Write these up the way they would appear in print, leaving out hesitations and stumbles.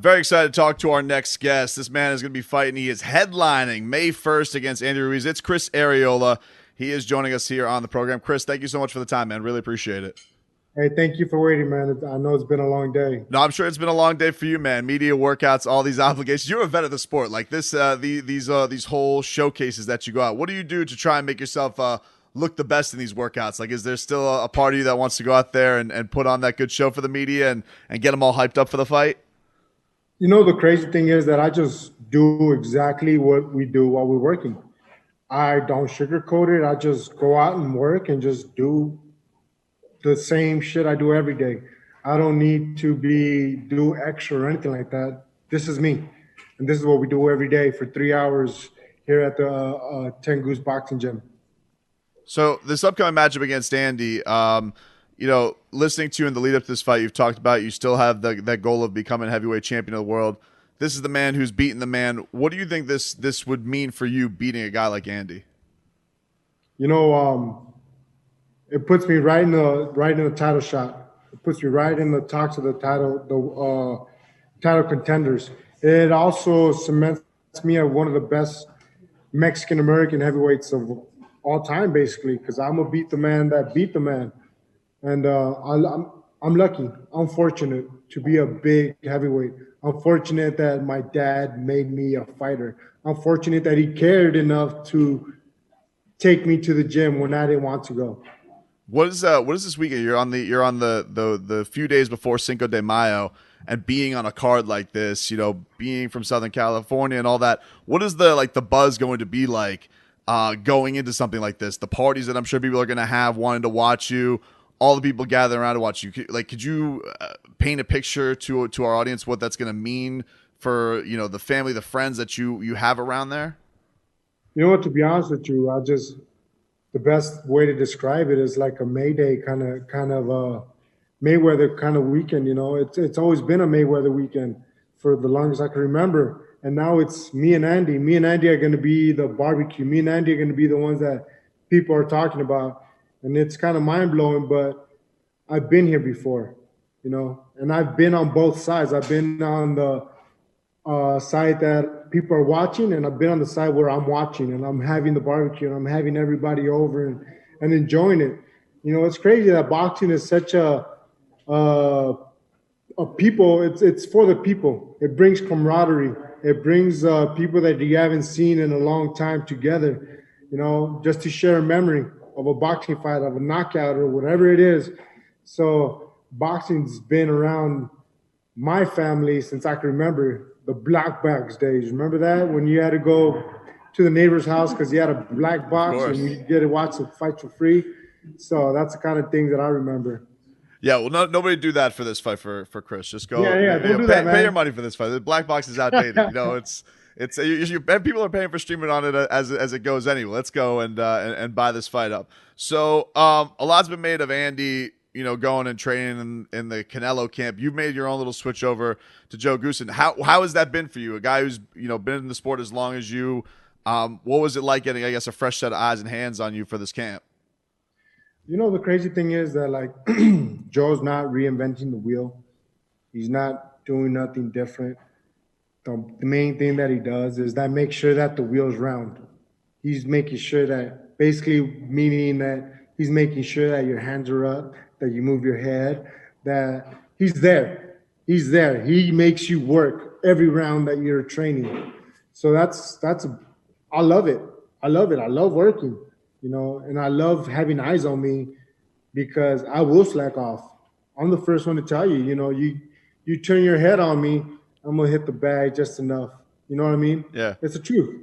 Very excited to talk to our next guest. This man is going to be fighting. He is headlining May 1st against Andy Ruiz. It's Chris Arreola. He is joining us here on the program. Chris, thank you so much for the time, man. Really appreciate it. Hey, thank you for waiting, man. I know it's been a long day. No, I'm sure it's been a long day for you, man. Media, workouts, all these obligations. You're a vet of the sport. Like this, these whole showcases that you go out. What do you do to try and make yourself look the best in these workouts? Like, is there still a part of you that wants to go out there and put on that good show for the media and get them all hyped up for the fight? You know, the crazy thing is that I just do exactly what we do while we're working. I don't sugarcoat it. I just go out and work and just do the same shit I do every day. I don't need to do extra or anything like that. This is me, and this is what we do every day for 3 hours here at the 10 Goose Boxing Gym. So this upcoming matchup against Andy, listening to you in the lead up to this fight, you've talked about you still have that goal of becoming heavyweight champion of the world. This is the man who's beaten the man. What do you think this would mean for you beating a guy like Andy? You know, it puts me right in the title shot. It puts me right in the talks of the title contenders. It also cements me as one of the best Mexican American heavyweights of all time, basically, because I'm gonna beat the man that beat the man, and I'm lucky. I'm fortunate to be a big heavyweight. I'm fortunate that my dad made me a fighter. I'm fortunate that he cared enough to take me to the gym when I didn't want to go. What is this weekend? You're on the few days before Cinco de Mayo and being on a card like this, being from Southern California and all that. What is the buzz going to be like going into something like this? The parties that I'm sure people are going to have wanting to watch you, all the people gathering around to watch you. Could you paint a picture to our audience what that's going to mean for the family, the friends that you have around there? You know what? To be honest with you, the best way to describe it is like a Mayday kind of Mayweather kind of weekend. It's always been a Mayweather weekend for the longest I can remember, and now it's me and Andy. Me and Andy are going to be the barbecue. Me and Andy are going to be the ones that people are talking about, and it's kind of mind blowing. But I've been here before, and I've been on both sides. I've been on the side that people are watching, and I've been on the side where I'm watching and I'm having the barbecue and I'm having everybody over and enjoying it. It's crazy that boxing is such a people. It's for the people. It brings camaraderie. It brings people that you haven't seen in a long time together. Just to share a memory of a boxing fight, of a knockout, or whatever it is. So boxing's been around my family since I can remember. The black box days. Remember that? When you had to go to the neighbor's house because you had a black box and you get to watch the fight for free. So that's the kind of things that I remember. Yeah, well, nobody do that for this fight for Chris. Just go. Yeah, don't do that, man. Pay your money for this fight. The black box is outdated. People are paying for streaming on it as it goes anyway. Let's go and buy this fight up. So a lot's been made of Andy, going and training in the Canelo camp. You've made your own little switch over to Joe Goosen. How has that been for you? A guy who's been in the sport as long as you. What was it like getting, I guess, a fresh set of eyes and hands on you for this camp? The crazy thing is that Joe's not reinventing the wheel. He's not doing nothing different. The main thing that he does is that make sure that the wheel's round. He's making sure that, basically meaning that he's making sure that your hands are up, that you move your head, that he's there. He's there. He makes you work every round that you're training. So I love it. I love it. I love working, and I love having eyes on me because I will slack off. I'm the first one to tell you, you turn your head on me, I'm going to hit the bag just enough. You know what I mean? Yeah. It's the truth.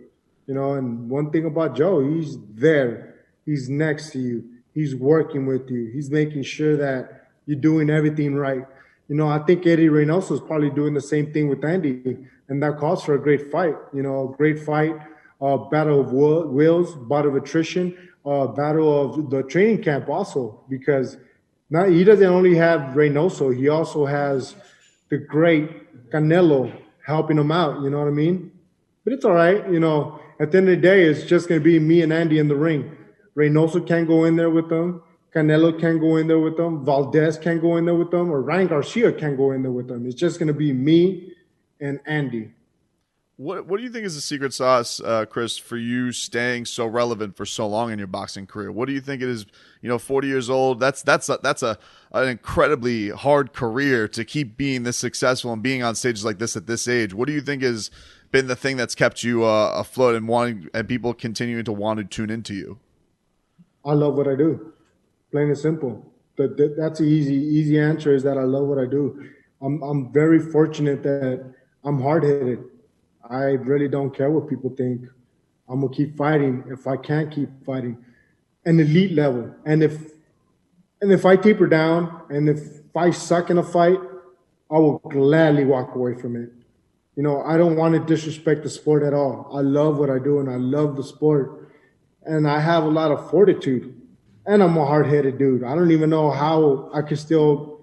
And one thing about Joe, he's there. He's next to you. He's working with you. He's making sure that you're doing everything right. I think Eddie Reynoso is probably doing the same thing with Andy, and that calls for a great fight. A great fight, battle of wills, battle of attrition, battle of the training camp also, because now he doesn't only have Reynoso, he also has the great Canelo helping him out. You know what I mean? But it's all right. At the end of the day, it's just going to be me and Andy in the ring. Reynoso can't go in there with them. Canelo can't go in there with them. Valdez can't go in there with them. Or Ryan Garcia can't go in there with them. It's just going to be me and Andy. What do you think is the secret sauce, Chris, for you staying so relevant for so long in your boxing career? What do you think it is? 40 years old. That's an incredibly hard career to keep being this successful and being on stages like this at this age. What do you think has been the thing that's kept you afloat and wanting and people continuing to want to tune into you? I love what I do. Plain and simple. That's the easy answer is that I love what I do. I'm very fortunate that I'm hard headed. I really don't care what people think. I'm gonna keep fighting if I can keep fighting, an elite level. And if I taper down and if I suck in a fight, I will gladly walk away from it. I don't want to disrespect the sport at all. I love what I do and I love the sport. And I have a lot of fortitude. And I'm a hard headed dude. I don't even know how I can still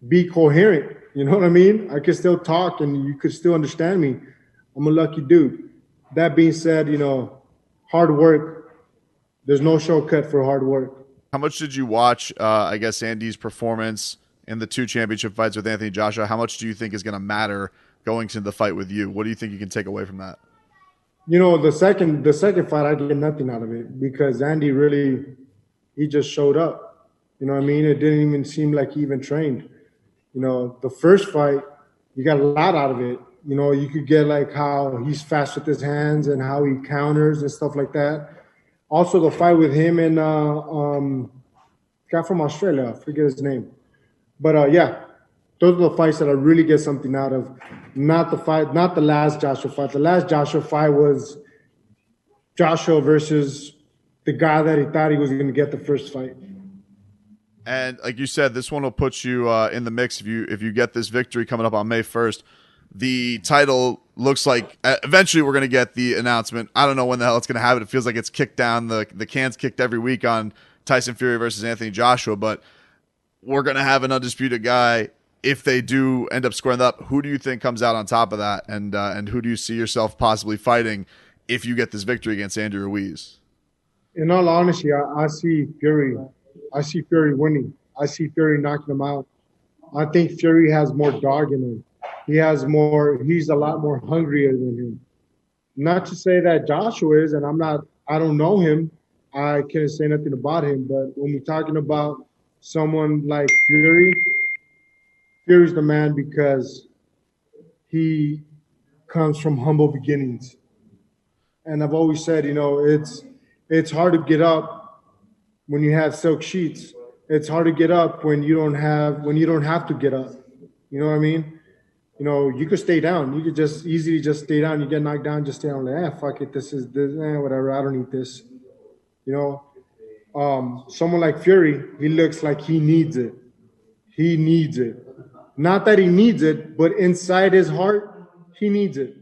be coherent. You know what I mean? I can still talk and you could still understand me. I'm a lucky dude. That being said, hard work, there's no shortcut for hard work. How much did you watch, I guess, Andy's performance in the two championship fights with Anthony Joshua? How much do you think is going to matter going to the fight with you? What do you think you can take away from that? The second fight, I get nothing out of it because Andy really, he just showed up. You know what I mean? It didn't even seem like he even trained. The first fight, you got a lot out of it. You could get like how he's fast with his hands and how he counters and stuff like that. Also, the fight with him and guy from Australia, I forget his name. But yeah, those are the fights that I really get something out of. Not the last Joshua fight. The last Joshua fight was Joshua versus the guy that he thought he was going to get the first fight. And like you said, this one will put you in the mix if you get this victory coming up on May 1st. The title looks like eventually we're going to get the announcement. I don't know when the hell it's going to happen. It feels like it's kicked down. The can's kicked every week on Tyson Fury versus Anthony Joshua, but we're going to have an undisputed guy. If they do end up squaring up, who do you think comes out on top of that? And who do you see yourself possibly fighting if you get this victory against Andy Ruiz? In all honesty, I see Fury. I see Fury winning. I see Fury knocking him out. I think Fury has more dog in him. He's a lot more hungrier than him. Not to say that Joshua is, and I don't know him. I can't say nothing about him. But when we're talking about someone like Fury's the man because he comes from humble beginnings. And I've always said, it's hard to get up when you have silk sheets. It's hard to get up when you don't have to get up. You know what I mean? You could stay down. You could just easily just stay down. You get knocked down, just stay down. Like, fuck it. This is this. Whatever. I don't need this. Someone like Fury, he looks like he needs it. He needs it. Not that he needs it, but inside his heart, he needs it.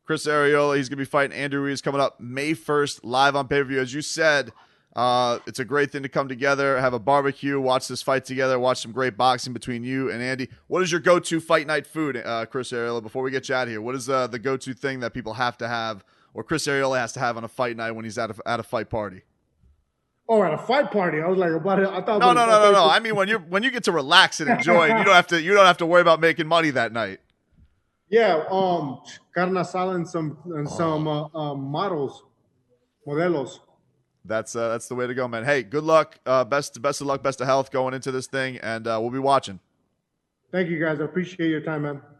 Chris Arreola, he's going to be fighting Andrew Ruiz coming up May 1st, live on pay-per-view. As you said, it's a great thing to come together, have a barbecue, watch this fight together, watch some great boxing between you and Andy. What is your go-to fight night food, Chris Arreola, before we get you out of here? What is the go-to thing that people have to have, or Chris Arreola has to have on a fight night when he's at a fight party? Oh, at a fight party. I was like, about it. I thought. No. I mean, when you get to relax and enjoy, you don't have to worry about making money that night. Yeah, carne asada and some modelos. That's the way to go, man. Hey, good luck. Best of luck, best of health going into this thing, and we'll be watching. Thank you, guys. I appreciate your time, man.